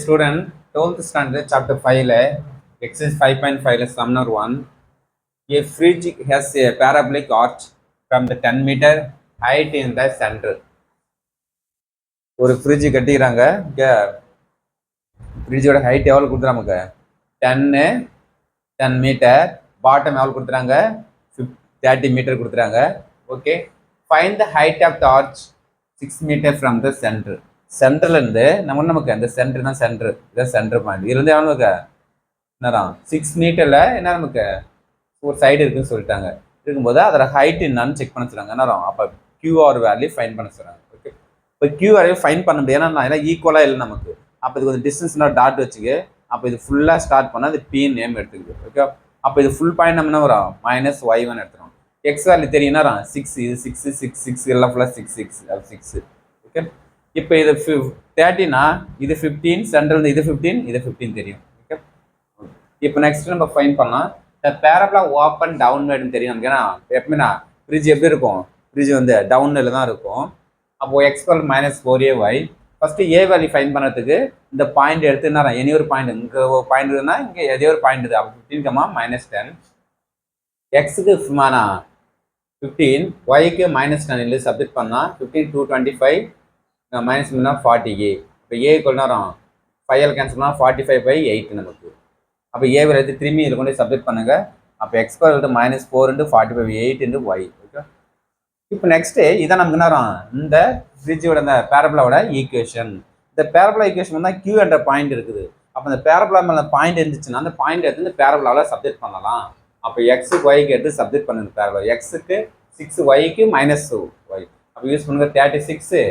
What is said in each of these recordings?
student, 12th standard, chapter 5, exercise 5.5, sum number 1. A fridge has a parabolic arch from the 10-meter height in the center. ஒரு fridge கட்டிக்கிறாங்க. இங்கே ஃப்ரிட்ஜோட height எவ்வளோ கொடுத்துறாங்க நமக்கு? 10 metre. Bottom எவ்வளோ கொடுத்துறாங்க? 30 metre கொடுத்துறாங்க. Okay, find the height of the arch 6 metre from the centre. சென்டர்லேருந்து நமக்கு அந்த சென்டர் தான் சென்டர், இதான் சென்டர் பாயிண்ட். இதுலேருந்து எவ்வளோ நமக்கு என்னடா 6 மீட்டரில் என்ன நமக்கு ஒரு சைடு இருக்குன்னு சொல்லிட்டாங்க. இருக்கும்போது அதோட ஹைட் என்னன்னு செக் பண்ண சொல்கிறாங்க. என்ன அப்போ கியூஆர் வேல்யூ ஃபைன் பண்ண சொல்கிறாங்க. ஓகே, இப்போ கியூஆர் ஃபைன் பண்ண முடியாது, ஏன்னா ஈக்குவலாக இல்லை நமக்கு. அப்போ இது கொஞ்சம் டிஸ்டன்ஸ்னால் டாட் வச்சுக்கு. அப்போ இது ஃபுல்லாக ஸ்டார்ட் பண்ணால் அது பி நேம் எடுத்துக்குது. ஓகே, அப்போ இது ஃபுல் பாயிண்ட் நம்ம என்ன வரும்? -y1 எடுத்துரும். எக்ஸ் வேல்யூ தெரியும்னா 6, இது 6 6 6 எல்லாம் ஃபுல்லாக 6 6 அது 6. ஓகே, இப்போ இது 30னா இது 15, சென்ட்ரல் இது 15, இது 15 தெரியும். ஓகே, இப்போ நெக்ஸ்ட் நம்ம ஃபைன் பண்ணலாம். இந்த பேரபோலா ஓப்பன் டவுன்வேர்டுன்னு தெரியும் நமக்கு. ஏன்னா எப்பவுமே ஃப்ரிட்ஜ் எப்படி இருக்கும்? ஃப்ரிட்ஜ் வந்து டவுனில் தான் இருக்கும். அப்போது x -4ay. First A value fine பண்ணுறதுக்கு இந்த பாயிண்ட் எடுத்து என்ன எனி ஒரு பாயிண்ட், இங்கே ஒரு பாயிண்ட் இருக்குன்னா இங்கே எதே ஒரு பாயிண்ட் இருக்குது. அப்போ 15, -10. எக்ஸுக்கு 15, ஒய்க்கு -10 இல்லை சப்ஜெக்ட் பண்ணால் 15 225 -40a. இப்போ ஏ கொள்ளாரம் 5 கேன்சல் பண்ணால் 45/8 நமக்கு. அப்போ ஏ எடுத்து திரும்பி இதில் கொண்டு சப்ஜெக்ட் பண்ணுங்க. அப்போ x -4 × 45/8 × y. ஓகே, இப்போ நெக்ஸ்ட்டு இதான் நமக்கு என்ன இந்த ஃப்ரிட்ஜோட இந்த பேரபோலாவோட ஈக்குவேஷன். இந்த பேரபோலா ஈக்குவேஷன் தான் Q என்ற பாயிண்ட் இருக்குது. அப்போ இந்த பேரபோலா மேலே பாயிண்ட் இருந்துச்சுன்னா அந்த பாயிண்ட் எடுத்து இந்த பேரபோலாவில் சப்ஜெக்ட் பண்ணலாம். அப்போ எக்ஸுக்கு ஒய்க்கு எடுத்து சப்ஜெக்ட் பண்ணுங்க. பேரபோலா எக்ஸுக்கு 6, ஒய்க்கு -2y. அப்போ யூஸ் பண்ணுங்க 36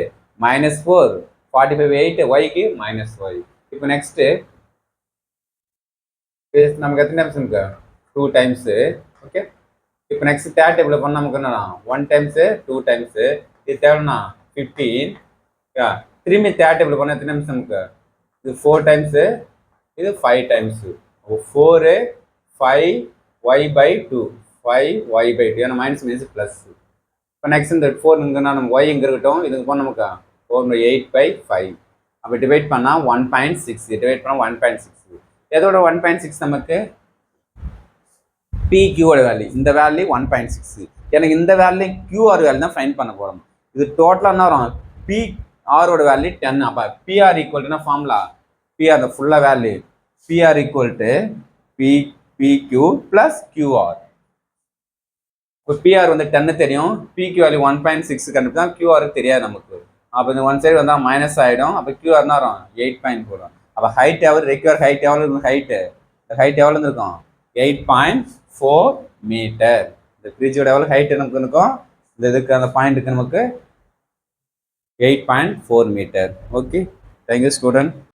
-4 45/8, ஒய்க்கு -y. இப்போ நெக்ஸ்ட்டு நமக்கு எத்தனை டைம்ஸ் இருக்கு? 2 டைம்ஸு. ஓகே, இப்போ நெக்ஸ்ட் தேர்ட் டேபிள் பண்ண நமக்கு என்னன்னா 1 டைம்ஸு 2 டைம்ஸு. இது தேவைன்னா 15. திரும்பி தேர்ட் டேபிள் பண்ண எத்தனை டைம்ஸ் நமக்கு? இது 4 டைம்ஸு, இது 5 டைம்ஸு. 4 5 y/2 5y/2. ஏன்னா -மீன்ஸ் ப்ளஸ். இப்போ நெக்ஸ்ட் இந்த 4 இங்கன்னா நம்ம ஒய் இங்கே இருக்கட்டும். இதுக்கு போனால் நமக்கு 4/8/5. அப்போ டிவைட் பண்ணால் 1.6. டிவைட் பண்ணால் 1.6. எதோட 1.6 நமக்கு? PQவோட வேல்யூ. இந்த வேல்யூ 1.6. எனக்கு இந்த வேல்யூ QR வேல்யூ தான் ஃபைன் பண்ண போகிறோம். இது டோட்டலாக என்ன வரும்? PRோட வேல்யூ 10. அப்போ PR ஈக்குவல்ட்டுனா ஃபார்முலா PR ஃபுல்லாக வேல்யூ PR = PQ + QR. இப்போ PR வந்து 10 தெரியும், PQ வேல்யூ 1.6 கண்டுபிடிச்சா QR தெரியாது நமக்கு. அப்போ இந்த ஒன் சைடு வந்தால் மைனஸ் ஆகிடும். அப்போ QR என்ன வரும்? 8.4. அப்போ ஹைட் எவ்வளோ? ரெக்யூர் ஹைட் எவ்வளோ இருக்கும்? ஹைட் எவ்வளோ இருக்கும்? 8.4 மீட்டர். இந்த ஃப்ரிட்ஜோட எவ்வளோ ஹைட் நமக்கு இருக்கும்? இந்த இதுக்கு அந்த பாயிண்ட்டுக்கு நமக்கு 8.4 மீட்டர். Okay, thank you student.